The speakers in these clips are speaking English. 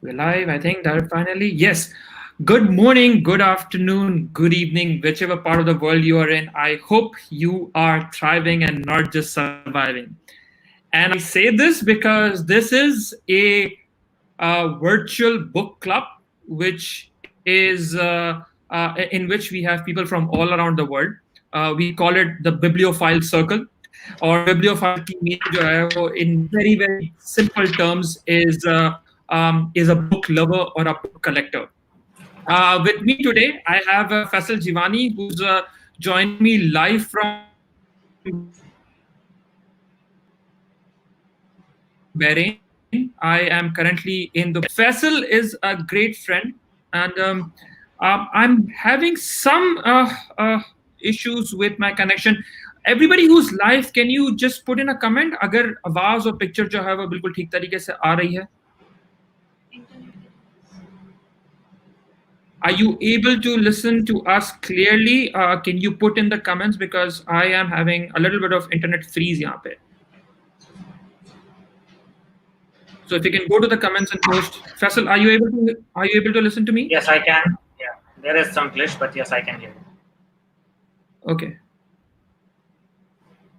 We're live. I think that finally, yes. Good morning, good afternoon, good evening, whichever part of the world you are in. I hope you are thriving and not just surviving. And I say this because this is a virtual book club, which is in which we have people from all around the world. We call it the Bibliophile Circle, or bibliophile की meaning जो है वो in very very simple terms is a book lover or a book collector. With me today, I have Faisal Jiwani, who's joining me live from Bahrain. I am currently in the. Faisal is a great friend, and I'm having some issues with my connection. Everybody who's live, can you just put in a comment अगर आवाज और picture जो है वो बिल्कुल ठीक तरीके से आ रही है? Are you able to listen to us clearly? Can you put in the comments because I am having a little bit of internet freeze यहाँ पे. So if you can go to the comments and post. Faisal, are you able to listen to me? Yes, I can. Yeah, there is some glitch, but yes, I can hear you. Okay.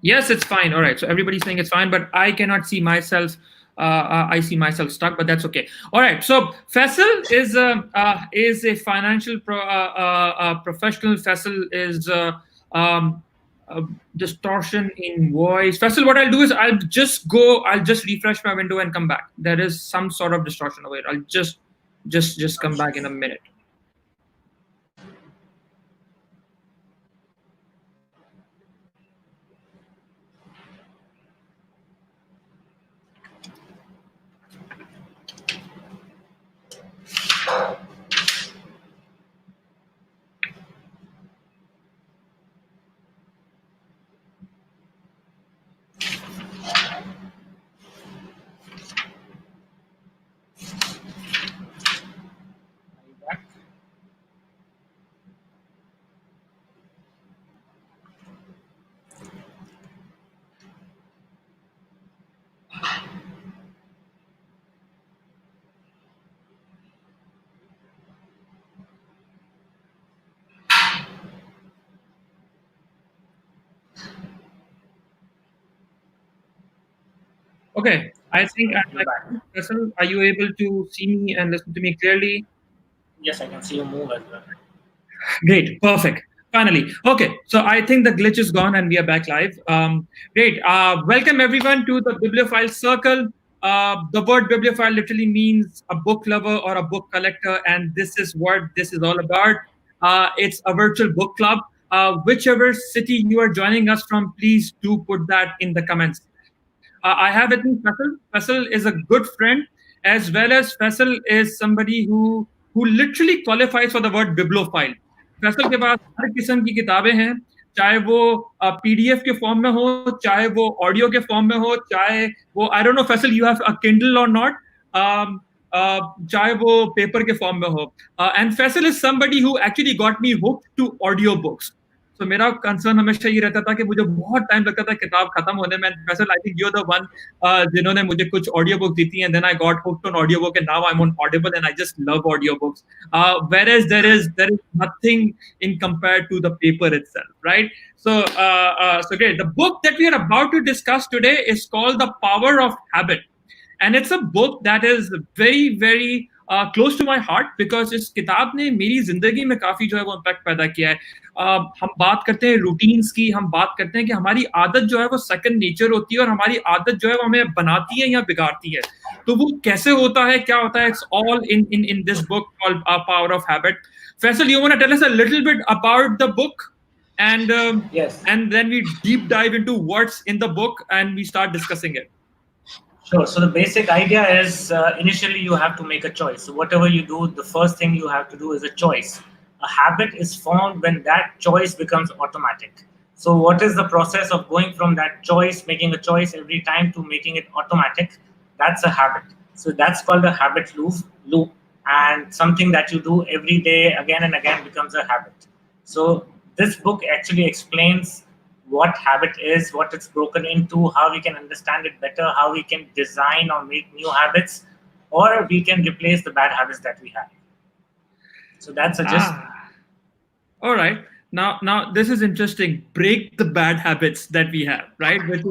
Yes, it's fine. All right. So everybody's saying it's fine, but I cannot see myself. I see myself stuck, but that's okay. All right. So Faisal is a financial professional. Faisal is distortion in voice. Faisal, what I'll do is I'll just refresh my window and come back. There is some sort of distortion over it. I'll just come back in a minute. Okay, I think I'm back. Faisal, are you able to see me and listen to me clearly? Yes, I can see you move as well. Great, perfect. Finally. Okay, so I think the glitch is gone and we are back live. Great. Welcome everyone to the Bibliophile Circle. The word bibliophile literally means a book lover or a book collector, and this is what this is all about. It's a virtual book club. Whichever city you are joining us from, please do put that in the comments. I have with me Faisal. Faisal is a good friend, as well as Faisal is somebody who literally qualifies for the word bibliophile. Faisal के पास हर किस्म की किताबें हैं, चाहे वो PDF के form में हो, चाहे वो ऑडियो के फॉर्म में हो, चाहे वो I don't know Faisal you have a Kindle और नॉट, चाहे वो पेपर के फॉर्म में हो. And Faisal is somebody who actually got me hooked to audio books. तो मेरा कंसर्न हमेशा ये रहता था कि मुझे बहुत टाइम लगता था किताब खत्म होने में. Faisal, I think you are the one जिन्होंने मुझे कुछ ऑडियो बुक दी थी, and then I got hooked on audio book, and now I am on Audible and I just love audio books. Whereas there is nothing in compared to the paper itself, right? So great. The book that we are about to discuss today is called The Power of Habit, and it's a book that is very very close to my heart because इस किताब ने मेरी जिंदगी में काफी जो है वो इम्पैक्ट पैदा किया है. हम बात करते हैं रूटीन्स की, हम बात करते हैं कि हमारी आदत जो है वो सेकंड नेचर होती है और हमारी आदत जो है वो हमें बनाती है या बिगाड़ती है. तो वो कैसे होता है, क्या होता है, it's all in this book called Power of Habit. Faisal, you want to tell us a little bit about the book, and yes, and then we deep dive into what's in the book and we start discussing it. Sure. So the basic idea is initially you have to make a choice. So whatever you do, the first thing you have to do is a choice. A habit is formed when that choice becomes automatic. So what is the process of going from that choice, making a choice every time, to making it automatic? That's a habit. So that's called a habit loop, and something that you do every day again and again becomes a habit. So this book actually explains what habit is, what it's broken into, how we can understand it better, how we can design or make new habits, or we can replace the bad habits that we have. So that's a just. All right. Now this is interesting. Break the bad habits that we have, right? Which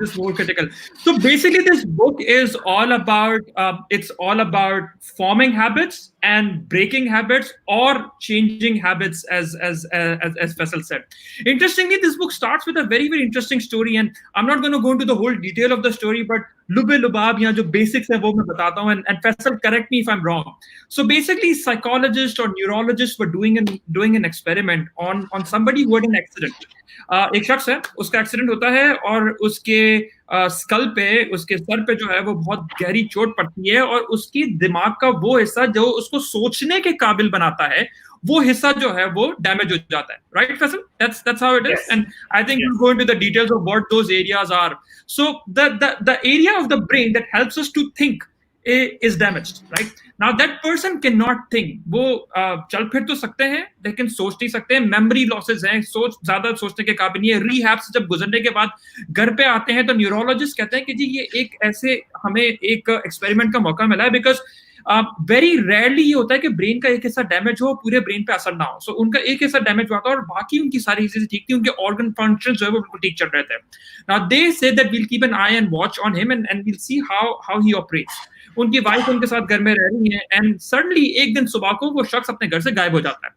is more critical. So basically, this book is all about it's all about forming habits and breaking habits or changing habits, as Faisal said. Interestingly, this book starts with a very interesting story, and I'm not going to go into the whole detail of the story, but lube lubab यहाँ जो basics है वो मैं बताता हूँ, and Faisal, correct me if I'm wrong. So basically, psychologists or neurologists were doing an experiment on somebody who had an accident. एक शख्स है, उसका एक्सीडेंट होता है और उसके स्कल पे, उसके सर पे जो है वो बहुत गहरी चोट पड़ती है और उसकी दिमाग का वो हिस्सा जो उसको सोचने के काबिल बनाता है, वो हिस्सा जो है वो डैमेज हो जाता है, right, Faisal? That's how it is. Yes. And I think we'll go into the details of what those areas are. So the area of the brain that helps us to think is damaged, right? Now that person cannot think. वो चल फिर तो सकते हैं लेकिन सोच नहीं सकते. मेमोरी लॉसेस हैं, ज्यादा सोचने के काबिल नहीं है. रिहैब से जब गुजरने के बाद घर पे आते हैं तो न्यूरोलॉजिस्ट कहते हैं कि जी ये एक ऐसे हमें एक एक्सपेरिमेंट का मौका मिला है, बिकॉज वेरी रेयरली ये होता है कि ब्रेन का एक हिस्सा डैमेज हो, पूरे ब्रेन पे असर ना हो. सो उनका एक हिस्सा डैमेज हुआ था और बाकी उनकी सारी चीजें ठीक थी, उनके ऑर्गन फंक्शन जो है वो बिल्कुल ठीक चल रहे थे. Now they say that we'll keep an eye and watch on him and we'll see how he operates. उनकी वाइफ उनके साथ घर में रह रही है एंड सडनली एक दिन सुबह को वो शख्स अपने घर से गायब हो जाता है.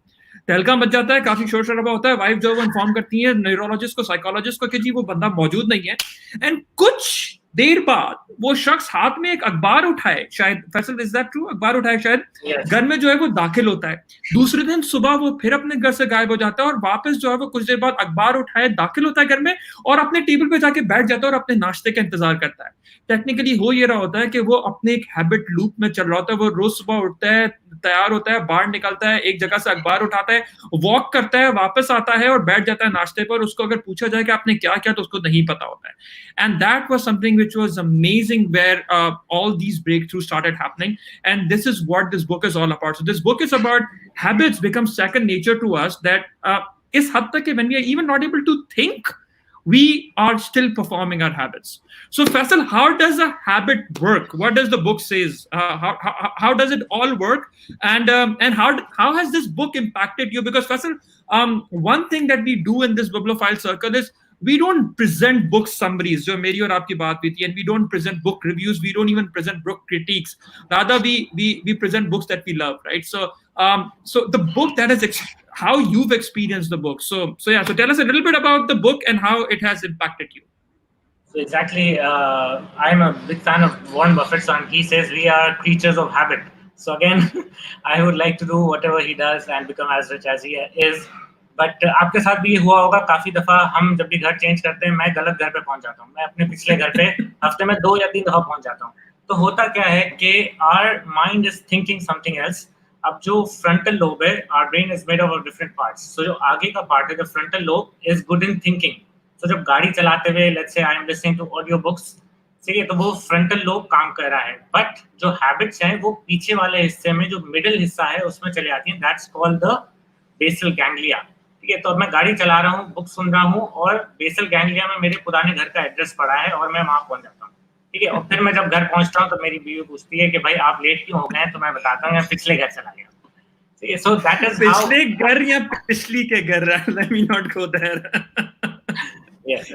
तहलका मच जाता है, काफी शोर शराबा होता है. वाइफ जो वो इन्फॉर्म करती है न्यूरोलॉजिस्ट को, साइकोलॉजिस्ट को कि जी वो बंदा मौजूद नहीं है. एंड कुछ देर बाद वो शख्स हाथ में एक अखबार उठाए, शायद फैसल, इज दैट ट्रू? अखबार उठाए शायद, घर में जो है वो दाखिल होता है. दूसरे दिन सुबह वो फिर अपने घर से गायब हो जाता है और वापस जो है वो कुछ देर बाद अखबार उठाए दाखिल होता है घर में और अपने टेबल पे जाके बैठ जाता है और अपने नाश्ते का इंतजार करता है. टेक्निकली हो ये रहा होता है कि वो अपने एक हैबिट लूप में चल रहा होता है. वो रोज सुबह उठता है, तैयार होता है, बाहर निकलता है, एक जगह से अखबार उठाता है, वॉक करता है, वापस आता है और बैठ जाता है नाश्ते पर. उसको अगर पूछा जाए कि आपने क्या किया तो उसको नहीं पता होता है. And that was something which was amazing, where all these breakthroughs started happening, and this is what this book is all about. So this book is about habits become second nature to us, that is had tak when we are even not able to think, we are still performing our habits. So Faisal, how does a habit work? What does the book says? How does it all work? And how has this book impacted you? Because Faisal, one thing that we do in this bibliophile circle is we don't present book summaries, जो मेरी और आपकी बात हुई थी, and we don't present book reviews, we don't even present book critiques. Rather, we present books that we love, right? So the book that is how you've experienced the book. So tell us a little bit about the book and how it has impacted you. So exactly, I'm a big fan of Warren Buffett, and he says we are creatures of habit. So again, I would like to do whatever he does and become as rich as he is. But आपके साथ भी ये हुआ होगा, काफी दफा हम जब भी घर चेंज करते हैं, मैं गलत घर पे पहुंच जाता हूँ. मैं अपने पिछले घर पे हफ्ते में 2 या 3 दफा पहुंच जाता हूँ. तो होता क्या है कि our mind is thinking something else. अब जो फ्रंटल लोब है, our brain is made of different parts. So जो आगे का पार्ट है, the frontal lobe, is good in thinking. So जब गाड़ी चलाते हुए, let's say I am listening to audio books, ठीक है, तो वो फ्रंटल लोब काम कर रहा है. बट जो हैबिट्स हैं वो पीछे वाले हिस्से में, जो मिडिल हिस्सा है, उसमें चले आती हैं. That's called the basal ganglia. ठीक है, तो अब मैं गाड़ी चला रहा हूँ, बुक सुन रहा हूँ और बेसल गैंग्लिया में मेरे पुराने घर का एड्रेस पड़ा है और मैं वहां पहुंच जाता हूँ. ठीक है, और फिर मैं जब घर पहुंचता हूँ तो मेरी बीवी पूछती है कि भाई आप लेट क्यों हो गए हैं, तो मैं बताता हूँ मैं पिछले घर चला गया. ठीक है, सो दैट इज हाउ. पिछले घर या पिछली के घर, let me not go there. Yes.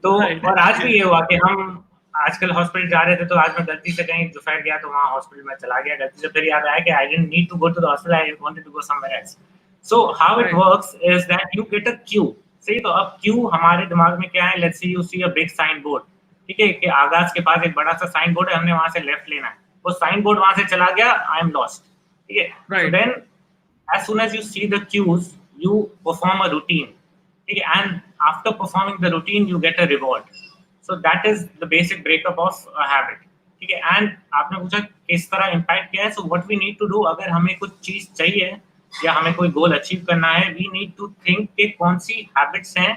तो और आज भी ये हुआ कि हम आजकल हॉस्पिटल जा रहे थे, तो आज मैं गलती से कहीं दोपहर गया तो वहाँ हॉस्पिटल में चला गया. गलती से फिर याद आया कि I didn't need to go to the hospital, I wanted to go somewhere else. So how it works is that you get a cue. See, तो अब cue हमारे दिमाग में क्या है? Let's say you see a big sign board. ठीक है, कि आगाज के पास एक बड़ा सा साइन बोर्ड है, हमने वहां से लेफ्ट लेना है. वो साइन बोर्ड वहां से चला गया, I am lost. ठीक है. So then, as soon as you see the cues, you perform a routine. ठीक है, and after performing the routine, you get a reward. So that is the basic breakup of a habit. ठीक है, and आपने पूछा किस तरह impact किया है? So what we need to do, अगर हमें कुछ चीज चाहिए या हमें कोई गोल अचीव करना है, वी नीड टू थिंक कि कौन सी हैबिट्स हैं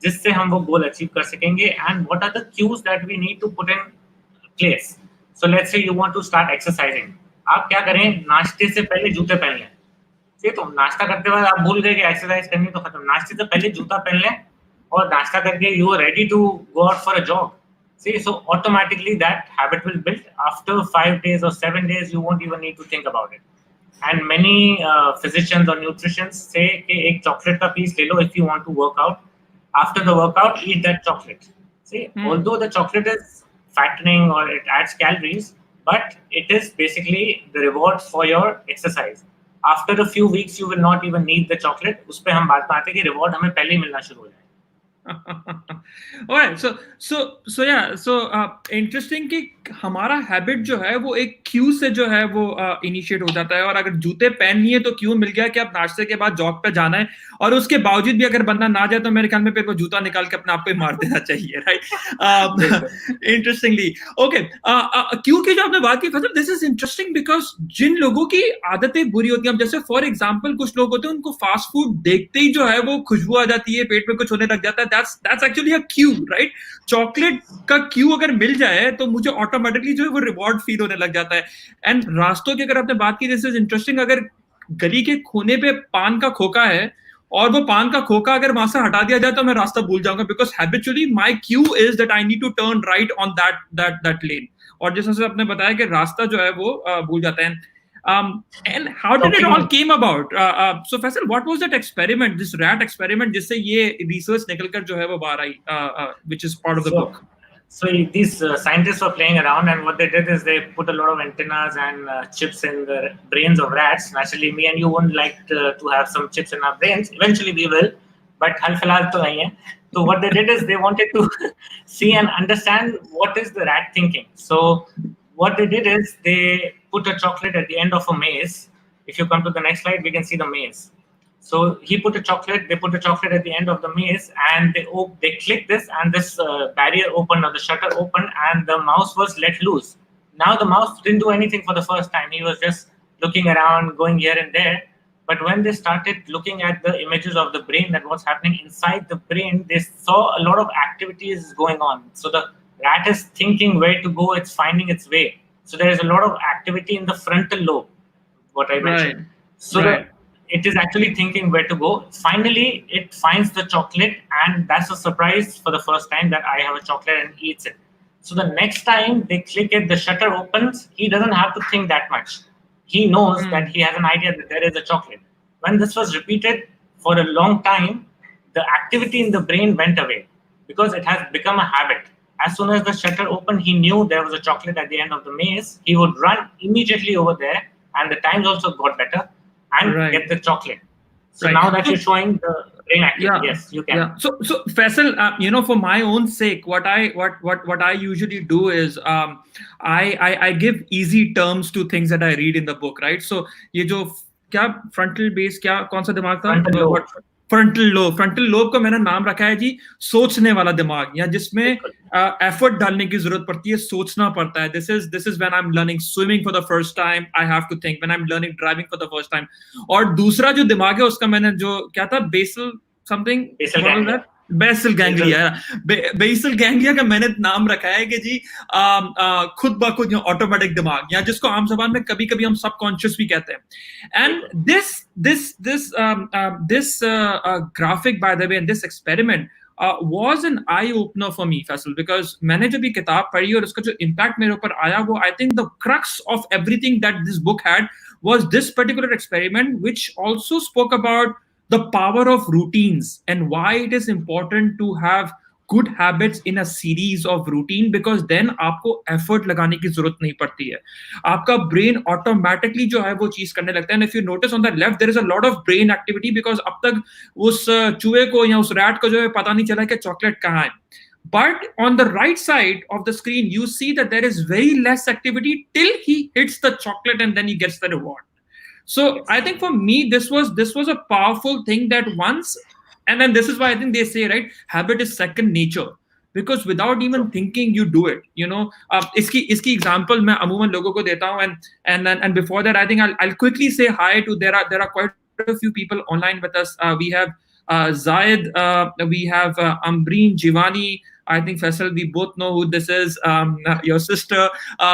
जिससे हम वो गोल अचीव कर सकेंगे, and what are the cues that we need to put in place. So let's say you want to start exercising. आप क्या करें? नाश्ते से पहले जूते पहन लें. ठीक है, तो नाश्ता करते वक्त आप भूल गए कि एक्सरसाइज करनी, तो खत्म. नाश्ते से पहले जूता पहन लें और नाश्ता करके you are ready to go out for a jog. See, so automatically that habit will build. After 5 days or 7 days, you won't even need to think about it. And many physicians or nutritionists say, "Okay, एक chocolate का piece ले लो if you want to work out. After the workout, eat that chocolate." See, although the chocolate is fattening or it adds calories, but it is basically the reward for your exercise. After a few weeks, you will not even need the chocolate. उस पे हम बात में आते हैं कि reward हमें पहले ही मिलना शुरू हो जाए. Alright, so yeah, so interesting कि हमारा हैबिट जो है वो एक क्यू से जो है वो इनिशिएट हो जाता है, और अगर जूते पहन लिए तो क्यू मिल गया कि आप नाश्ते के बाद जॉग पे जाना है, और उसके बावजूद भी अगर बंदा ना जाए तो मेरे ख्याल में फिर वो जूता निकाल के अपने आप को ही मार देना चाहिए, राइट? इंटरेस्टिंगली, ओके, क्यू की जो आपने बात की Faisal, this is interesting because जिन लोगों की आदतें बुरी होती हैं, जैसे फॉर एग्जाम्पल कुछ लोग होते हैं उनको फास्ट फूड देखते ही जो है वो खुशबू आ जाती है, पेट में कुछ होने लग जाता है, that's actually a cue, right? Chocolate का क्यू अगर मिल जाए तो मुझे ऑटोमेटिकली जो है वो रिवॉर्ड फील होने लग जाता है. एंड रास्तों की अगर आपने बात की, दिस इज इंटरेस्टिंग, अगर गली के कोने पे पान का खोखा है और वो पान का खोखा अगर वहां से हटा दिया जाए तो मैं रास्ता भूल जाऊंगा, because habitually my cue is that I need to turn right on that lane. और जैसे आपने बताया कि रास्ता जो है वो भूल जाता है. And how did it all came about? So Faisal, what was that experiment, this rat experiment, जिससे ये research निकलकर जो है वो बाहर आई, which is part of the book? So these scientists were playing around, and what they did is they put a lot of antennas and chips in the brains of rats. Naturally, me and you wouldn't like to have some chips in our brains. Eventually, we will, but hal filal to nahi hai. So what they did is they wanted to see and understand what is the rat thinking. So what they did is they put a chocolate at the end of a maze. If you come to the next slide, we can see the maze. So they put a chocolate at the end of the maze, and they click this, and this barrier opened, or the shutter opened, and the mouse was let loose. Now the mouse didn't do anything for the first time. He was just looking around, going here and there. But when they started looking at the images of the brain, that what's happening inside the brain, they saw a lot of activities going on. So the rat is thinking where to go, it's finding its way. So there is a lot of activity in the frontal lobe, what I mentioned. Right. So it is actually thinking where to go. Finally, it finds the chocolate, and that's a surprise for the first time that I have a chocolate, and eats it. So the next time they click it, the shutter opens, he doesn't have to think that much. He knows that he has an idea that there is a chocolate. When this was repeated for a long time, the activity in the brain went away because it has become a habit. As soon as the shutter opened, he knew there was a chocolate at the end of the maze. He would run immediately over there, and the times also got better, and get the chocolate. So now that you're showing the brain activity, yes, you can. Yeah. So Faisal, for my own sake, what I usually do is I give easy terms to things that I read in the book, right? So ये जो क्या frontal base, क्या कौन सा दिमाग था? Frontal lobe का मैंने नाम रखा है जी सोचने वाला दिमाग, या जिसमें एफर्ट डालने की जरूरत पड़ती है, सोचना पड़ता है. This is when I am learning swimming for the first time, I have to think. When I am learning driving for the first time. और दूसरा जो दिमाग है उसका मैंने जो क्या था, बेसल समथिंग, बेसल गैंग्लिया का मैंने नाम रखा है कि जी खुद ब खुद ऑटोमेटिक दिमाग, या जिसको आम जबान में कभी कभी हम सबकॉन्शियस भी कहते हैं. And this graphic, by the way, and this experiment was an eye opener for me, Faisal, because मैंने जब ये किताब पढ़ी और उसका जो impact मेरे ऊपर आया, वो I think the crux of everything that this book had was this particular experiment, which also spoke about the power of routines and why it is important to have good habits in a series of routine, because then आपको effort लगाने की जरूरत नहीं पड़ती है, आपका brain automatically जो है वो चीज करने लगता है. And if you notice on the left, there is a lot of brain activity, because अब तक उस चूहे को या उस rat को जो है पता नहीं चला कि chocolate कहाँ है. But on the right side of the screen, you see that there is very less activity till he hits the chocolate, and then he gets the reward. So I think for me, this was a powerful thing that once, and then this is why I think they say, right, habit is second nature, because without even thinking you do it. इसकी example मैं अमूमन लोगों को देता हूँ, and before that I think I'll quickly say hi to, there are quite a few people online with us. We have Zayed, we have Ambreen, Jiwani. I think Faisal, we both know who this is. Your sister.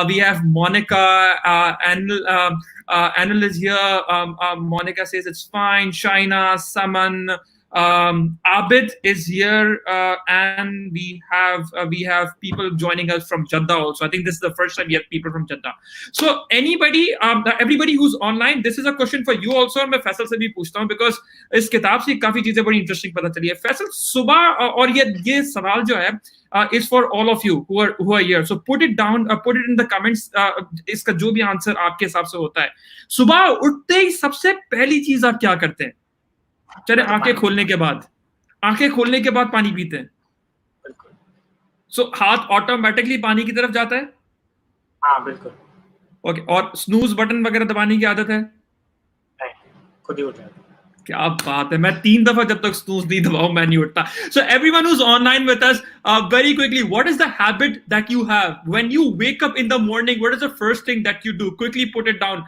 We have Monica. Anil is here. Monica says it's fine. Shaina, Saman, Abid is here, and we have people joining us from Jeddah also. I think this is the first time we have people from Jeddah. So anybody, everybody who's online, this is a question for you also. मैं फैसल से भी पूछता हूँ because इस किताब से काफी चीजें बड़ी interesting पता चली है. फैसल सुबह और ये सवाल जो है is for all of you who are here. So put it down, put it in the comments. इसका जो भी आंसर आपके हिसाब से होता है. सुबह उठते ही सबसे पहली चीज आप क्या करते हैं? चले आंखें खोलने के बाद पानी पीते हैं. सो हाथ ऑटोमेटिकली पानी की तरफ जाता है. हाँ बिल्कुल. ओके. और स्नूज बटन वगैरह दबाने की आदत है? नहीं, खुद ही उठ जाता है. क्या बात है. मैं 3 दफा जब तक स्नूज नहीं दबाऊं मैं नहीं उठता. So everyone who's online with us, very quickly, what is the habit that you have when you wake up in the morning? What is the first thing that you do? Quickly put it down.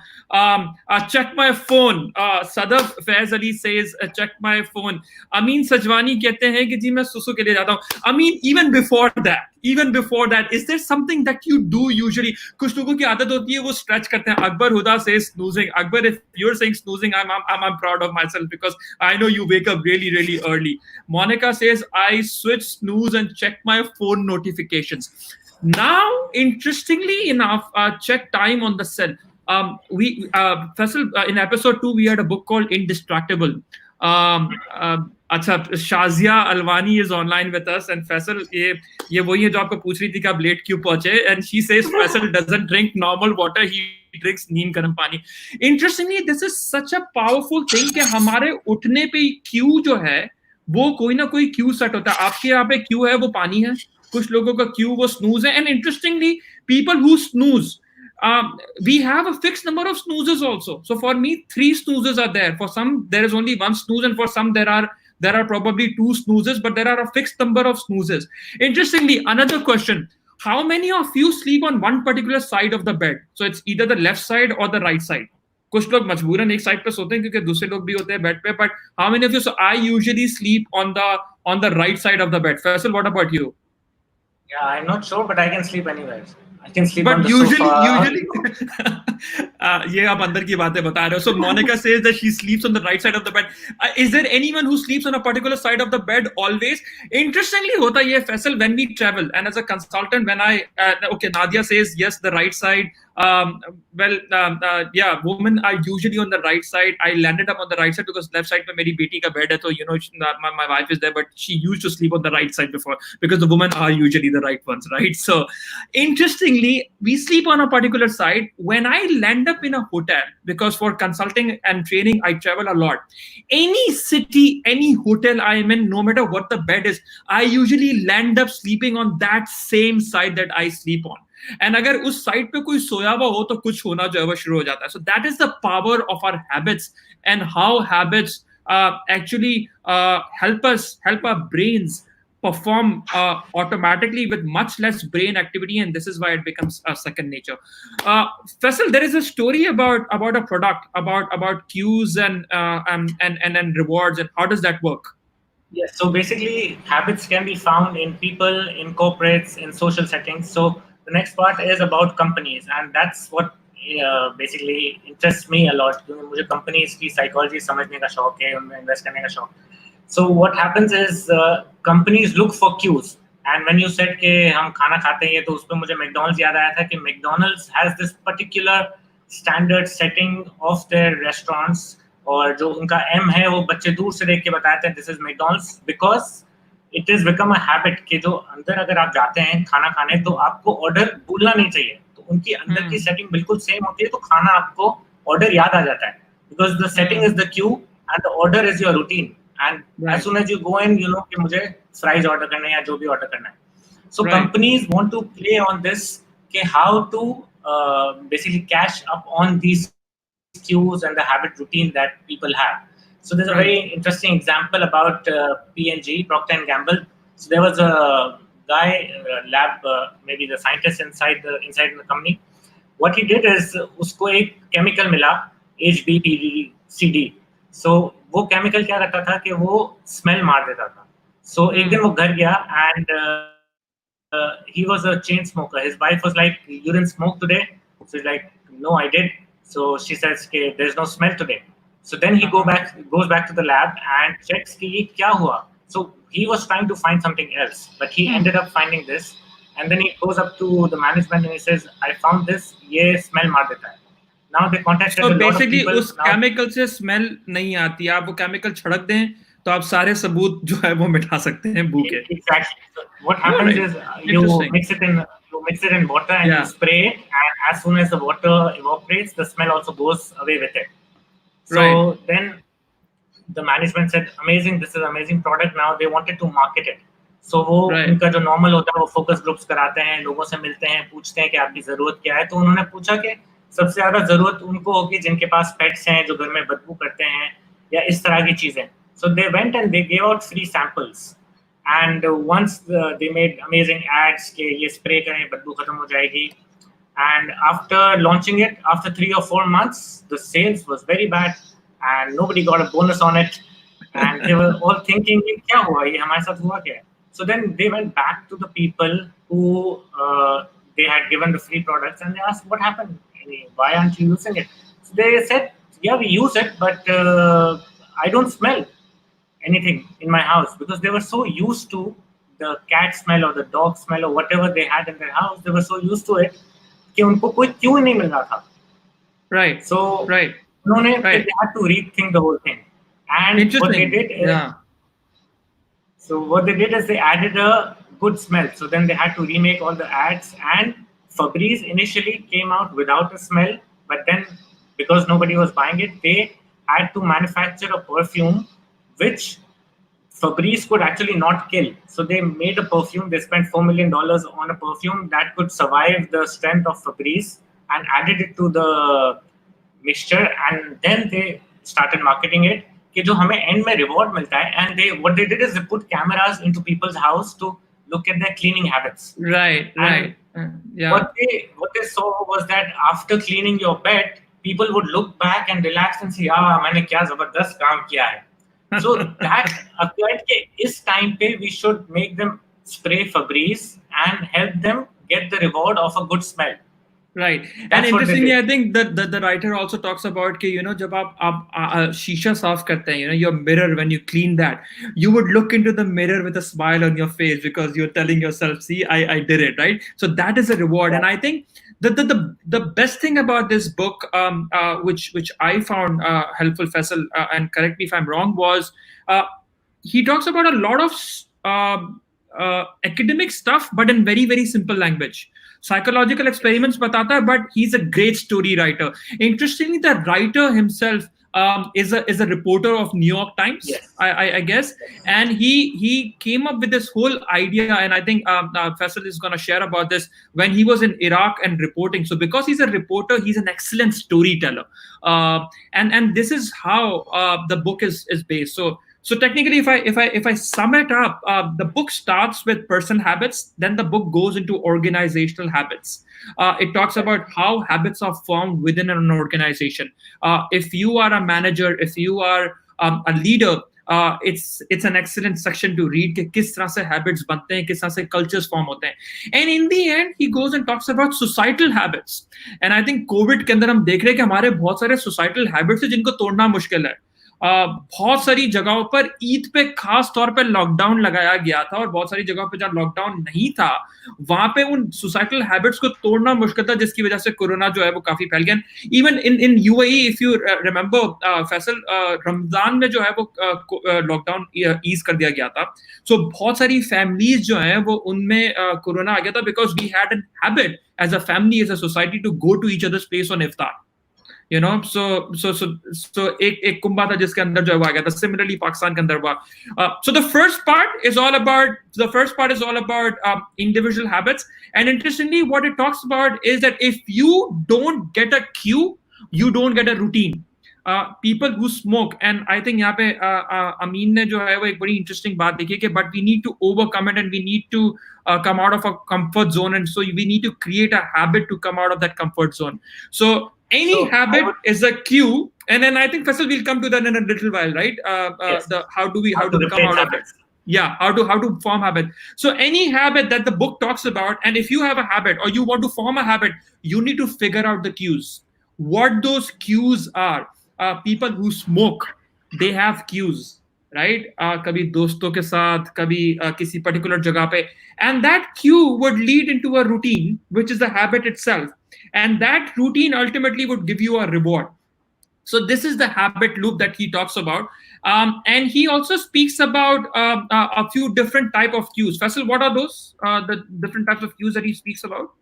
Check my phone. Sadaf Faiz Ali says check my phone. Amin Sajwani कहते हैं कि जी मैं सुसु के लिए जाता हूँ. Amin, even before that, is there something that you do usually? कुछ लोगों की आदत होती है वो stretch करते हैं. Akbar Huda says snoozing. Akbar, if you're saying snoozing, I'm proud of myself because I know you wake up really, really early. Monica says I switch snooze and check my phone notifications. Now, interestingly enough, check time on the cell. Faisal, in episode 2, we had a book called Indistractable. अच्छा, Shazia Alwani is online with us, and Faisal, ये वही है जो आपको पूछ रही थी कि आप लेट क्यों पहुंचे, and she says Faisal doesn't drink normal water, he drinks नीम गर्म पानी. Interestingly, this is such a powerful thing कि हमारे उठने पे क्यू जो है वो कोई ना कोई क्यू सेट होता है. आपके यहाँ पे क्यू है वो पानी है, कुछ लोगों का क्यू वो स्नूज है. And interestingly, people who snooze, we have a fixed number of snoozes also. So for me, 3 snoozes are there. For some, there is only 1 snooze, and for some, there are probably 2 snoozes, but there are a fixed number of snoozes. Interestingly, another question: how many of you sleep on one particular side of the bed? So it's either the left side or the right side. कुछ लोग मजबूरन एक side पे सोते हैं क्योंकि दूसरे लोग भी होते हैं बेड पे. But how many of you? So I usually sleep on the right side of the bed. Faisal, what about you? Yeah, I'm not sure, but I can sleep anywhere. I can sleep but on the usually sofa. ये आप अंदर की बातें बता रहे हो. So Monica says that she sleeps on the right side of the bed. Is there anyone who sleeps on a particular side of the bed always? Interestingly होता ये Faisal, when we travel and as a consultant, when I okay, Nadia says yes, the right side. Yeah, women are usually on the right side. I landed up on the right side because left side पे मेरी बेटी का bed है, तो you know my wife is there, but she used to sleep on the right side before because the women are usually the right ones, right? So interestingly, we sleep on a particular side. When I land up in a hotel, because for consulting and training I travel a lot, any city, any hotel I am in, no matter what the bed is, I usually land up sleeping on that same side that I sleep on. And अगर उस side पे कोई सोया हुआ हो तो कुछ होना जो है वो शुरू हो जाता है. So that is the power of our habits and how habits actually help our brains perform automatically with much less brain activity, and this is why it becomes second nature. Faisal, there is a story about a product, about cues and rewards, and how does that work? Yes, so basically habits can be found in people, in corporates, in social settings. So the next part is about companies, and that's what basically interests me a lot. क्योंकि मुझे companies की psychology समझने का शौक है, उनमें invest करने का शौक. So what happens is companies look for cues, and when you said कि हम खाना खाते हैं तो उस पे मुझे McDonald's याद आया था कि McDonald's has this particular standard setting of their restaurants, और जो उनका M है वो बच्चे दूर से देख के बताते हैं this is McDonald's, because it has become a habit कि जो अंदर अगर आप जाते हैं खाना खाने तो आपको ऑर्डर भूलना नहीं चाहिए. तो उनकी अंदर की सेटिंग बिल्कुल सेम होती है, तो खाना आपको ऑर्डर याद आ जाता है because the setting is the queue and the order is your routine, and as soon as you go in you know कि मुझे fries ऑर्डर करना है या जो भी ऑर्डर करना है. So companies want to play on this कि how to basically cash up on these cues and the habit routine that people have. So there's a very interesting example about P&G, Procter and Gamble. So there was a guy, maybe the scientist inside the company. What he did is उसको एक chemical मिला HBPCD. So वो chemical क्या करता था कि वो smell मार देता था. So एक दिन वो घर गया and he was a chain smoker. His wife was like, "You didn't smoke today?" So he's like, "No, I did." So she says, "Okay, there's no smell today." So then he goes back to the lab and checks कि ये क्या हुआ. So he was trying to find something else, but he ended up finding this. And then he goes up to the management and he says, I found this, ये smell मार देता है. Now they contacted So a lot of basically people. उस chemical से smell नहीं आती, आप वो केमिकल छिड़क दें तो आप सारे सबूत जो है वो मिटा सकते हैं बू के. Exactly. So what happens is you mix it in water and you spray it, and as soon as the water evaporates, the smell also goes away with it. So then the management said, amazing, this is an amazing product. Now they wanted to market it. So वो उनका जो normal होता है वो focus groups कराते हैं, लोगों से मिलते हैं, पूछते हैं कि आपकी जरूरत क्या है. तो उन्होंने पूछा कि सबसे ज्यादा जरूरत उनको होगी जिनके पास पेट्स हैं, जो घर में बदबू करते हैं या इस तरह की चीजें. So they went and they gave out free samples. And once they made amazing ads कि ये स्प्रे करें बदबू खत्म हो जाएगी. And after launching it, after 3 or 4 months, the sales was very bad and nobody got a bonus on it. And they were all thinking, ये क्या हुआ, ये हमारे साथ हुआ क्या? So then they went back to the people who they had given the free products and they asked, what happened? Why aren't you using it? So they said, yeah, we use it, but I don't smell anything in my house, because they were so used to the cat smell or the dog smell or whatever they had in their house. They were so used to it कि उनको कोई क्यों नहीं मिल रहा था. Right. So उन्होंने they had to rethink the whole thing. And what they did is they added a good smell. So then they had to remake all the ads, and Febreze initially came out without a smell, but then because nobody was buying it, they had to manufacture a perfume which Febreze could actually not kill. So they made a perfume. They spent $4 million on a perfume that could survive the strength of Febreze and added it to the mixture. And then they started marketing it. कि जो हमें end में reward मिलता है. And what they did is they put cameras into people's house to look at their cleaning habits. Right. Yeah. What they saw was that after cleaning your bed, people would look back and relax and say, मैंने क्या जबरदस्त काम किया है. So that occurred कि इस time पे we should make them spray Febreze and help them get the reward of a good smell. Right. And interestingly, I think that the writer also talks about कि जब आप शीशा साफ करते हैं, your mirror, when you clean that, you would look into the mirror with a smile on your face because you're telling yourself, see, I did it, right? So that is a reward. And I think the best thing about this book, which I found helpful, Faisal, and correct me if I'm wrong, was he talks about a lot of academic stuff, but in very, very simple language. Psychological experiments batata hai, but he's a great story writer. Interestingly, the writer himself is a reporter of New York Times, yes. I guess, and he came up with this whole idea, and I think Faisal is going to share about this when he was in Iraq and reporting. So because he's a reporter, he's an excellent storyteller, and this is how the book is based. So technically, if I sum it up, the book starts with person habits, then the book goes into organizational habits. It talks about how habits are formed within an organization. If you are a manager, if you are a leader, it's an excellent section to read कि किस तरह से habits बनते हैं, किस तरह से cultures form होते हैं. And in the end, he goes and talks about societal habits. And I think COVID के अंदर हम देख रहे हैं कि हमारे बहुत सारे societal habits हैं जिनको तोड़ना मुश्किल है. बहुत सारी जगहों पर ईद पे खास तौर पे लॉकडाउन लगाया गया था और बहुत सारी जगहों पे जहां लॉकडाउन नहीं था वहां पे उन सोसाइटल हैबिट्स को तोड़ना मुश्किल था, जिसकी वजह से कोरोना जो है वो काफी फैल गया. Even in UAE, if you remember Faisal, Ramzan में जो है वो लॉकडाउन ईज कर दिया गया था. सो बहुत सारी फैमिलीज जो है वो उनमें कोरोना आ गया था because we had an habit as a family, as a society to go to each others place on इफ्तार. So एक कुंभा था जिसके अंदर जो आ गया था. Similarly, पाकिस्तान के अंदर हुआ. So the first part is all about individual habits. And interestingly, what it talks about is that if you don't get a cue, you don't get a routine. People who smoke, and I think यहाँ पे अमीन ने जो है वो एक बड़ी interesting बात देखी कि but we need to overcome it and we need to come out of a comfort zone, and so we need to create a habit to come out of that comfort zone. So any habit is a cue, and then I think Faisal will come to that in a little while, right? Yes. How to come out of it. Yeah, how to form habit. So any habit that the book talks about, and if you have a habit or you want to form a habit, you need to figure out the cues, what those cues are. people who smoke, they have cues, right? कभी दोस्तों के साथ, कभी किसी particular जगह पे, and that cue would lead into a routine, which is the habit itself, and that routine ultimately would give you a reward. So this is the habit loop that he talks about, and he also speaks about a few different type of cues. Faisal, what are those the different types of cues that he speaks about?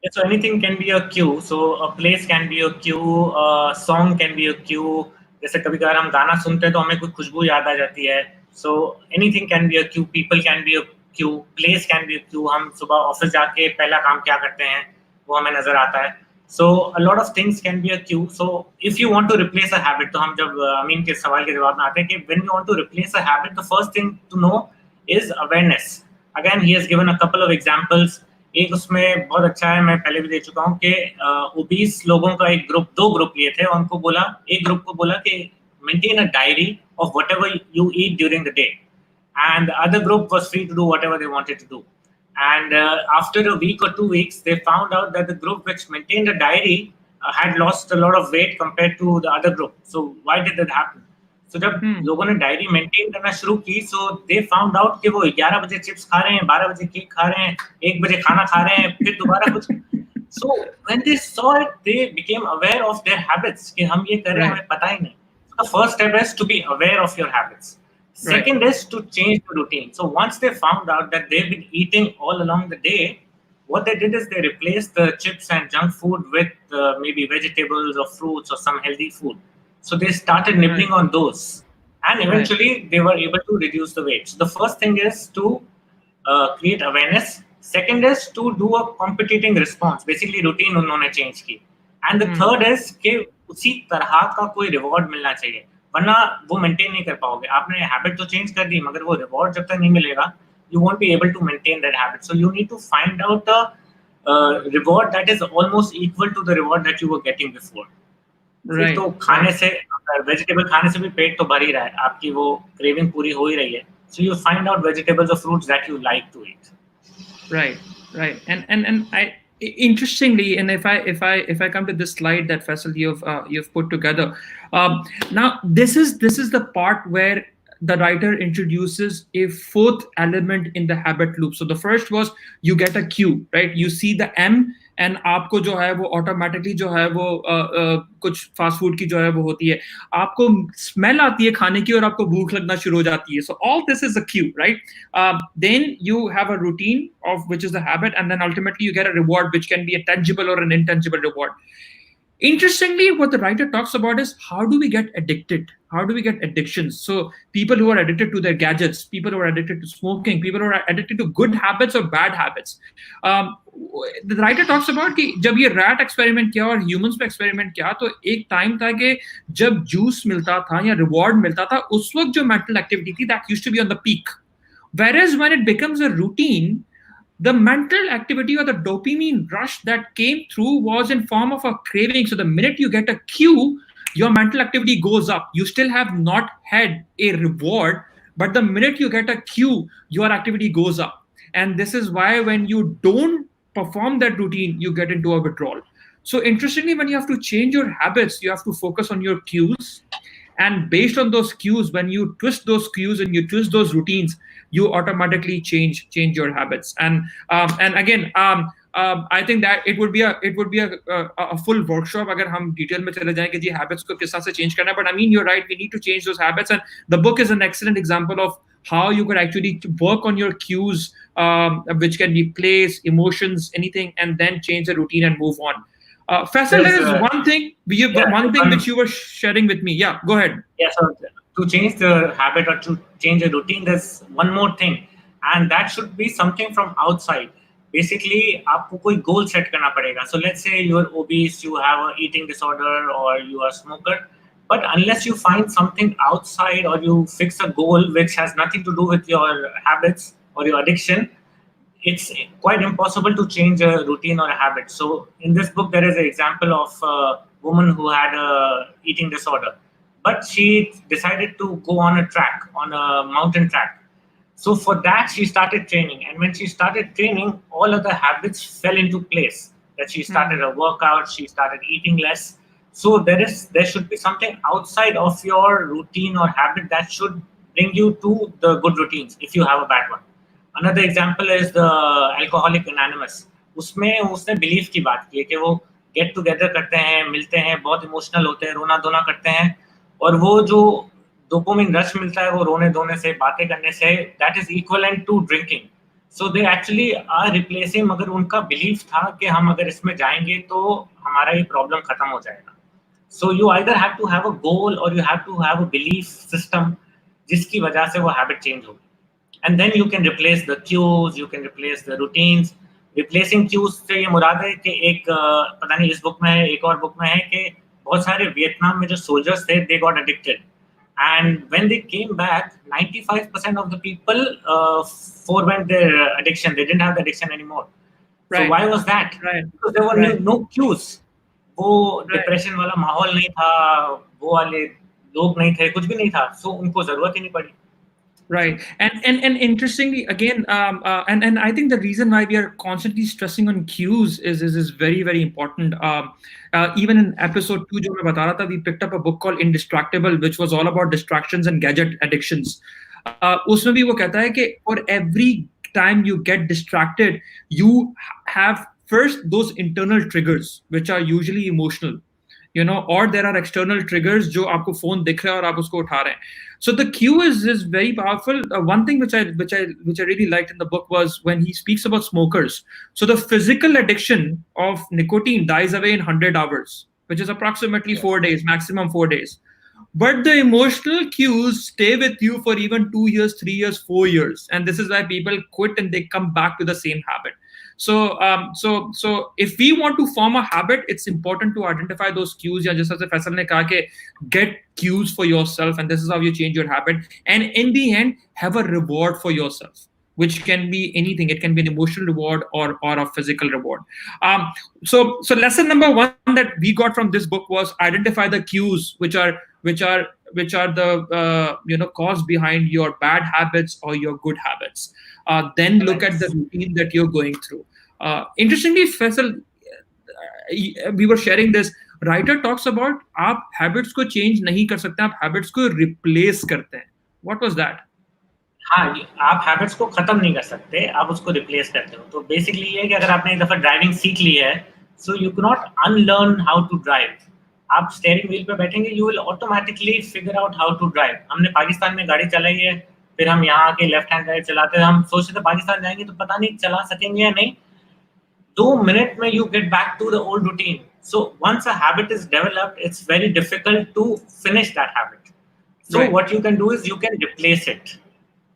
Yeah, so anything can be a cue. So a place can be a cue, a song can be a cue. जैसे कभी कभार हम गाना सुनते हैं तो हमें कुछ खुशबू याद आ जाती है. So anything can be a cue. People can be a cue. Place can be a cue. हम सुबह ऑफिस जाके पहला काम क्या करते हैं वो हमें नजर आता है. So a lot of things can be a cue. So if you want to replace a habit, तो हम जब अमीन के सवाल के जवाब में आते हैं कि when you want to replace a habit, the first thing to know is awareness. Again, he has given a couple of examples. एक उसमें बहुत अच्छा है, मैं पहले भी दे चुका हूँ कि ओबीस लोगों का एक ग्रुप, दो ग्रुप लिए थे, उनको बोला, एक ग्रुप को बोला कि maintain a diary of whatever you eat during the day, and the other group was free to do whatever they wanted to do. And after a week or 2 weeks, they found out that the group which maintained a diary had lost a lot of weight compared to the other group. So why did that happen? So जब लोगों ने diary maintain करना शुरू की, so they found out कि वो 11 बजे chips खा रहे हैं, 12 बजे केक खा रहे हैं, 1 बजे खाना खा रहे हैं, फिर दोबारा कुछ. So when they saw it, they became aware of their habits कि हम ये कर रहे हैं, हमें पता ही नहीं. So the first step is to be aware of your habits. Second is to change the routine. So once they found out that they've been eating all along the day, what they did is they replaced the chips and junk food with maybe vegetables or fruits or some healthy food. So they started nibbling on those, and eventually they were able to reduce the weight. So the first thing is to create awareness. Second is to do a competing response. Basically, routine उन्होंने change की. And the third is कि उसी तरह का कोई reward मिलना चाहिए. वरना वो maintain नहीं कर पाओगे. आपने habit तो change कर दी, मगर वो reward जब तक नहीं मिलेगा, you won't be able to maintain that habit. So you need to find out a reward that is almost equal to the reward that you were getting before. Right. तो खाने से, वेजिटेबल खाने से भी पेट तो भर ही रहा है, आपकी वो क्रेविंग पूरी हो ही रही है. So you find out vegetables or fruits that you like to eat. Right. And I, interestingly, and if I come to this slide that Faisal you've put together, now this is the part where the writer introduces a fourth element in the habit loop. So the first was you get a cue, right? You see the M, and आपको जो है वो automatically जो है वो कुछ fast food की जो है वो होती है, आपको स्मेल आती है खाने की और आपको भूख लगना शुरू हो जाती है. So all this is a cue, right? Then you have a routine of which is the habit, and then ultimately you get a reward which can be a tangible or an intangible reward. Interestingly, what the writer talks about is how do we get addicted? How do we get addictions? So people who are addicted to their gadgets, people who are addicted to smoking, people who are addicted to good habits or bad habits. The writer talks about कि जब ये rat experiment किया और humans पे experiment किया, तो एक time था कि जब juice मिलता था या reward मिलता था, उस वक्त जो mental activity थी, that used to be on the peak. Whereas when it becomes a routine, the mental activity or the dopamine rush that came through was in form of a craving. So the minute you get a cue, your mental activity goes up. You still have not had a reward, but the minute you get a cue, your activity goes up. And this is why when you don't perform that routine, you get into a withdrawal. So interestingly, when you have to change your habits, you have to focus on your cues. And based on those cues, when you twist those cues and you twist those routines, you automatically change your habits. And again, I think that it would be a full workshop अगर हम detail में चले जाएं कि जी habits को किस तरह से change करना है. But I mean, you're right, we need to change those habits, and the book is an excellent example of how you could actually work on your cues, which can be place, emotions, anything, and then change the routine and move on. Faisal, there is one thing which you were sharing with me. Yeah, go ahead. Yeah, so to change the habit or to change a routine, there's one more thing, and that should be something from outside. Basically, आपको कोई goal set करना पड़ेगा. So let's say you're obese, you have an eating disorder, or you are a smoker. But unless you find something outside or you fix a goal which has nothing to do with your habits or your addiction, it's quite impossible to change a routine or a habit. So in this book, there is an example of a woman who had a eating disorder, but she decided to go on a mountain track. So for that, she started training. And when she started training, all of the habits fell into place. That she started a workout, she started eating less. So there should be something outside of your routine or habit that should bring you to the good routines if you have a bad one. Another example is the Alcoholic Anonymous. उसमें उसने belief की बात की है कि वो get together करते हैं, मिलते हैं, बहुत इमोशनल होते हैं, रोना धोना करते हैं, और वो जो डोपामिन रश मिलता है वो रोने धोने से, बातें करने से, that is equivalent to drinking. So they actually are replacing. मगर उनका बिलीफ था कि हम अगर इसमें जाएंगे तो हमारा ये प्रॉब्लम खत्म हो जाएगा. So you either have to have a goal or you have to have a belief system जिसकी वजह से वो habit change होगी. And then you can replace the cues, you can replace the routines. Replacing cues से ये मुराद है कि एक पता नहीं इस बुक में है, एक और बुक में है कि बहुत सारे वियतनाम में जो soldiers थे, they got addicted. And when they came back, 95% of the people forewent their addiction. They didn't have the addiction anymore. Right. So why was that? Right. Because there were Right. no cues. वो Right. Depression वाला माहौल नहीं था, वो वाले लोग नहीं थे, कुछ भी नहीं था, सो उनको जरूरत ही नहीं पड़ी. Right. And interestingly, again, and I think the reason why we are constantly stressing on cues is very, very important. Even in episode 2, जो मैं बता रहा था, we picked up a book called Indistractable, which was all about distractions and gadget addictions. उसमें भी वो कहता है कि for every time you get distracted, you have first those internal triggers, which are usually emotional. Or there are external triggers जो आपको phone दिख रहा है और आप उसको उठा रहे हैं. So the cue is very powerful. One thing which I really liked in the book was when he speaks about smokers. So the physical addiction of nicotine dies away in 100 hours, which is approximately 4 days, maximum 4 days. But the emotional cues stay with you for even 2 years, 3 years, 4 years. And this is why people quit and they come back to the same habit. So if we want to form a habit, it's important to identify those cues. या जैसा से फैसल ने कहा कि get cues for yourself, and this is how you change your habit. And in the end, have a reward for yourself, which can be anything. It can be an emotional reward or a physical reward. So lesson number 1 that we got from this book was identify the cues which are the cause behind your bad habits or your good habits. Then look at the routine that you're going through. Interestingly, Faisal, we were sharing this. Writer talks about आप habits को change नहीं कर सकते, आप habits को replace करते हैं. What was that? हाँ, आप हैबिट्स को खत्म नहीं कर सकते, आप उसको रिप्लेस करते हो. तो बेसिकली ये है कि अगर आपने एक दफा ड्राइविंग सीख ली है, so you can not unlearn how to drive. आप स्टीयरिंग व्हील पे बैठेंगे, you will automatically figure out how to drive. हमने पाकिस्तान में गाड़ी चलाई है, फिर हम यहाँ आके लेफ्ट हैंड ड्राइव चलाते हैं. हम सोचते थे पाकिस्तान जाएंगे तो पता नहीं चला सकेंगे या नहीं. 2 minutes में you get back to the old routine. So once a habit is developed, it's very difficult to finish that habit. So Right. what you can do is you can replace it.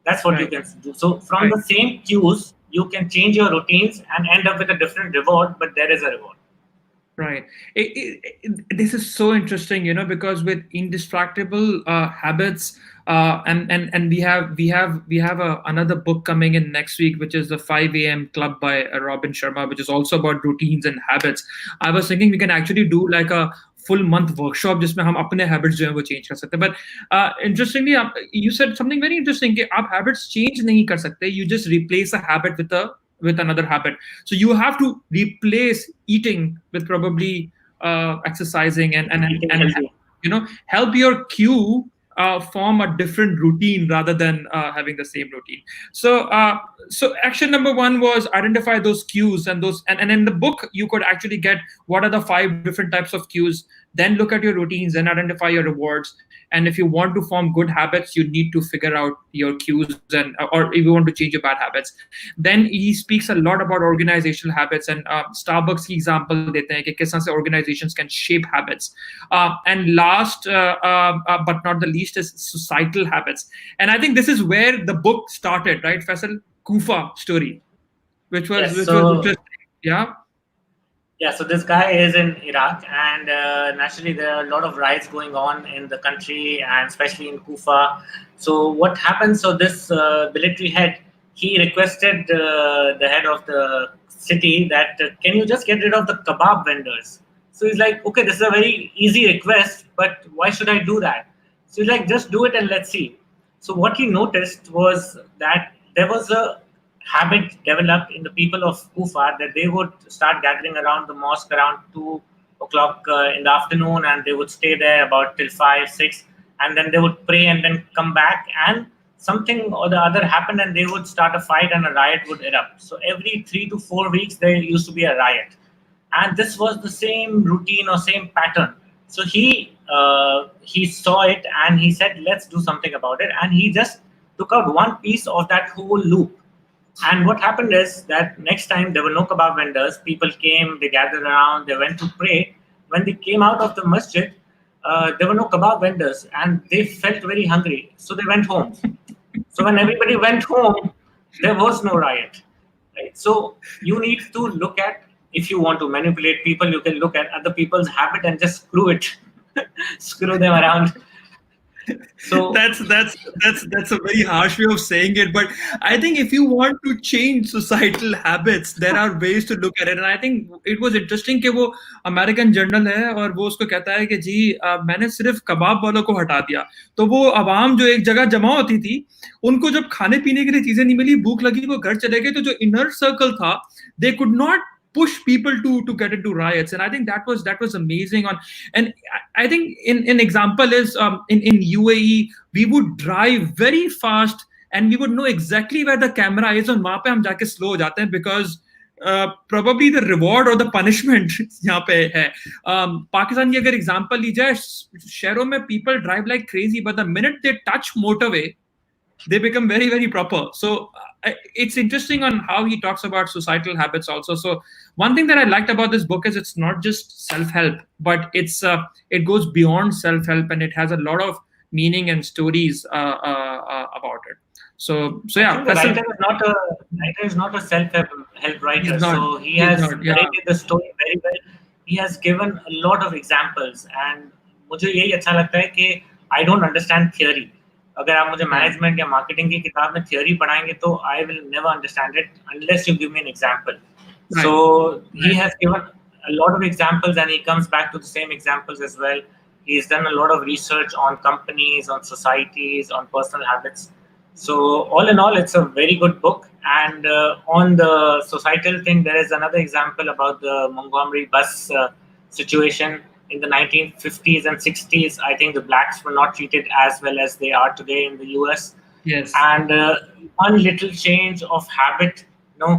That's what Right. you can do. So from Right. the same cues, you can change your routines and end up with a different reward, but there is a reward. Right. This is so interesting, because with indistractable habits, and we have another book coming in next week, which is the 5 a.m. Club by Robin Sharma, which is also about routines and habits. I was thinking we can actually do like a full month workshop जिसमें हम अपने habits जो हैं वो change कर सकते हैं. But interestingly, you said something very interesting कि आप habits change नहीं कर सकते. You just replace a habit with another habit. So you have to replace eating with probably exercising and help your cue form a different routine rather than having the same routine. So action number 1 was identify those cues and in the book you could actually get what are the 5 different types of cues. Then look at your routines and identify your rewards. And if you want to form good habits, you need to figure out your cues or if you want to change your bad habits. Then he speaks a lot about organizational habits and Starbucks की example देते हैं कि किस तरह से organizations can shape habits. And last but not the least is societal habits. And I think this is where the book started, right, Faisal? Kufa story, which was interesting. Yeah. Yeah, so this guy is in Iraq, and naturally there are a lot of riots going on in the country, and especially in Kufa. So what happened? So this military head, he requested the head of the city that can you just get rid of the kebab vendors? So he's like, okay, this is a very easy request, but why should I do that? So he's like, just do it and let's see. So what he noticed was that there was a habit developed in the people of Kufa that they would start gathering around the mosque around 2 o'clock in the afternoon, and they would stay there about till 5, 6, and then they would pray and then come back, and something or the other happened, and they would start a fight, and a riot would erupt. So every 3 to 4 weeks, there used to be a riot, and this was the same routine or same pattern. So he saw it, and he said, let's do something about it, and he just took out one piece of that whole loop. And what happened is that next time there were no kebab vendors. People came, they gathered around, they went to pray. When they came out of the masjid, there were no kebab vendors, and they felt very hungry, so they went home. So when everybody went home, there was no riot. Right? So you need to look at, if you want to manipulate people, you can look at other people's habit and just screw it, screw them around. So that's a very harsh way of saying it, but I think if you want to change societal habits, there are ways to look at it. And I think it was interesting कि वो American journal है और वो उसको कहता है कि जी मैंने सिर्फ कबाब वालों को हटा दिया, तो वो आवाम जो एक जगह जमा होती थी, उनको जब खाने पीने के लिए चीजें नहीं मिली, भूख लगी, वो घर चले गए, तो जो इनर सर्कल था, they could not push people to get into riots. And I think that was amazing. And I think in example is in UAE we would drive very fast and we would know exactly where the camera is, and वहां पे हम जाके slow हो जाते हैं because probably the reward or the punishment यहाँ पे है. पाकिस्तान की अगर एग्जांपल ली जाए, शहरों में people drive like crazy, but the minute they touch motorway, they become very, very proper. So it's interesting on how he talks about societal habits also. So one thing that I liked about this book is it's not just self-help, but it goes beyond self-help, and it has a lot of meaning and stories about it. So yeah, the writer is not a self-help writer. So he has narrated the story very well. He has given a lot of examples, and मुझे यही अच्छा लगता है कि I don't understand theory. अगर आप मुझे management या मार्केटिंग की किताब में थियोरी पढ़ाएंगे तो I will never understand it unless you give me an example. So he has given a lot of examples, and he comes back to the same examples as well. He's done a lot of research on companies, on societies, on personal habits. So all in all, it's a very good book. And on the societal thing, there is another example about the Montgomery bus situation. In the 1950s and 60s, I think the blacks were not treated as well as they are today in the US. Yes. And one little change of habit,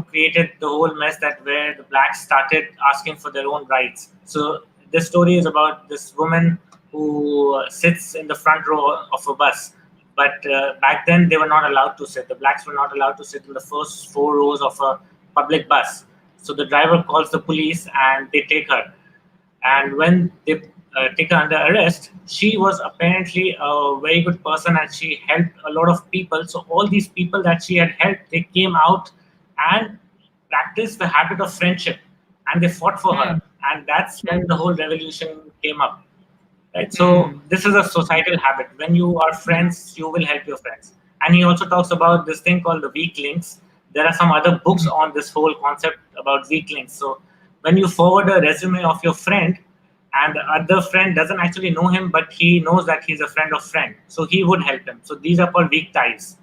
created the whole mess, that where the blacks started asking for their own rights. So this story is about this woman who sits in the front row of a bus. But back then, they were not allowed to sit. The blacks were not allowed to sit in the first 4 rows of a public bus. So the driver calls the police, and they take her. And when they take her under arrest, she was apparently a very good person, and she helped a lot of people. So all these people that she had helped, they came out and practiced the habit of friendship, and they fought for her. And that's when the whole revolution came up. Right? So this is a societal habit. When you are friends, you will help your friends. And he also talks about this thing called the weak links. There are some other books on this whole concept about weak links. So when you forward a resume of your friend, and the other friend doesn't actually know him, but he knows that he's a friend of friend, so he would help him. So these are called weak ties.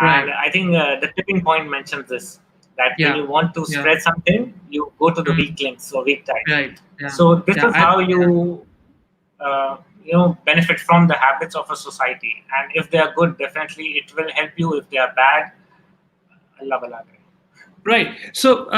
Right. And I think the tipping point mentions this, that when you want to spread something, you go to the weak links or weak ties. Right. Yeah. So this is how you benefit from the habits of a society. And if they are good, definitely it will help you. If they are bad, Allah Allah. Right. So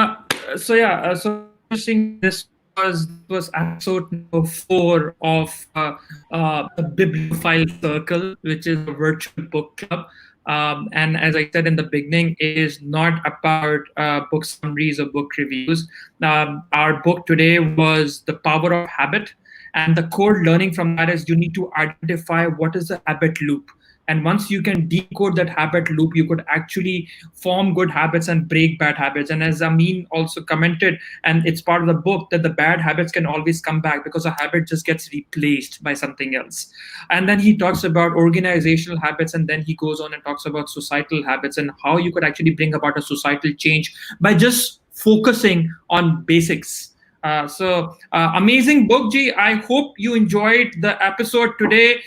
interesting. This was episode number 4 of the Bibliophile Circle, which is a virtual book club. And as I said in the beginning, it is not about book summaries or book reviews. Our book today was The Power of Habit. And the core learning from that is you need to identify what is the habit loop. And once you can decode that habit loop, you could actually form good habits and break bad habits. And as Amin also commented, and it's part of the book, that the bad habits can always come back because a habit just gets replaced by something else. And then he talks about organizational habits, and then he goes on and talks about societal habits and how you could actually bring about a societal change by just focusing on basics. So amazing book, Ji. I hope you enjoyed the episode today.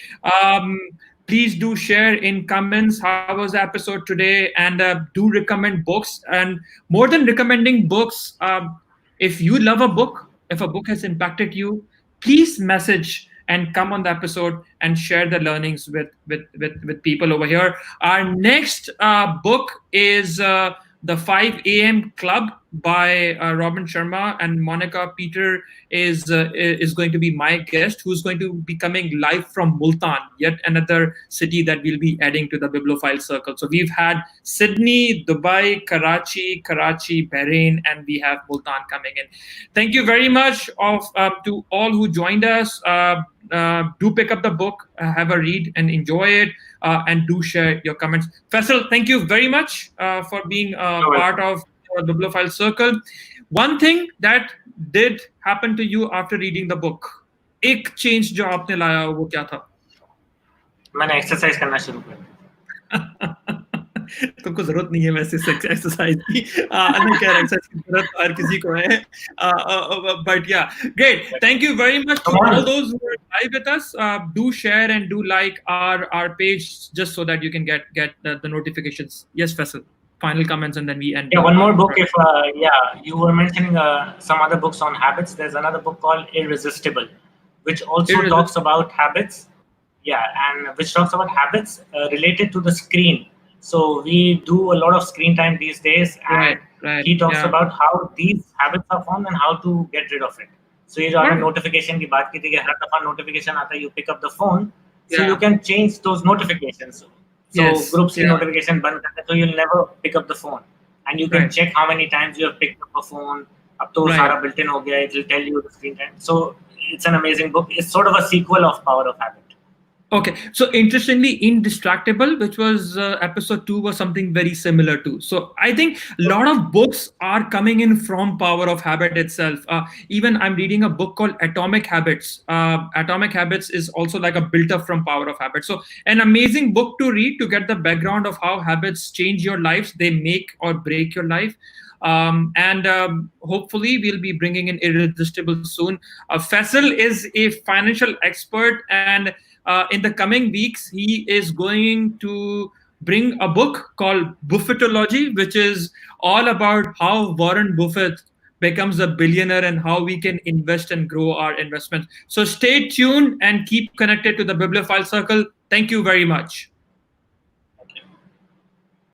Please do share in comments how was the episode today, and do recommend books. And more than recommending books, if you love a book, If a book has impacted you, please message and come on the episode and share the learnings with people over here. Our next book is The 5 a.m. Club by Robin Sharma, and Monica Peter is going to be my guest, who's going to be coming live from Multan, yet another city that we'll be adding to the Bibliophile Circle. So we've had Sydney, Dubai, Karachi, Bahrain, and we have Multan coming in. Thank you very much to all who joined us. Do pick up the book, have a read, and enjoy it. And do share your comments. Faisal, thank you very much for being part of the Bibliophile Circle. One thing that did happen to you after reading the book, एक change जो आपने लाया वो क्या था? मैंने exercise करना शुरू कर दिया. तुमको जरूरत नहीं है वैसे एक्सरसाइज की. नहीं कह रहा एक्सरसाइज की जरूरत हर किसी को है. But yeah, great. Thank you very much to all those who are live with us. Do share and do like our page just so that you can get the notifications. Yes, Faisal. Final comments and then we end. Yeah, one more book. If you were mentioning some other books on habits. There's another book called Irresistible, which also talks about habits. Yeah, and which talks about habits related to the screen. So we do a lot of screen time these days, and he talks about how these habits are formed and how to get rid of it. So ये जो आपने notification की बात की थी कि हर दफा notification आता है, you pick up the phone, so you can change those notifications. So groups की notification बंद करते, so you'll never pick up the phone, and you can check how many times you have picked up a phone. अब तो सारा built-in हो गया, it will tell you the screen time. So it's an amazing book. It's sort of a sequel of Power of Habit. Okay, so interestingly, Indistractable, which was episode 2, was something very similar to. So I think a lot of books are coming in from Power of Habit itself. Even I'm reading a book called Atomic Habits. Atomic Habits is also like a built up from Power of Habit. So an amazing book to read to get the background of how habits change your lives. They make or break your life. Hopefully we'll be bringing in Irresistible soon. Faisal is a financial expert, and in the coming weeks, he is going to bring a book called Buffettology, which is all about how Warren Buffett becomes a billionaire and how we can invest and grow our investments. So stay tuned and keep connected to the Bibliophile Circle. Thank you very much.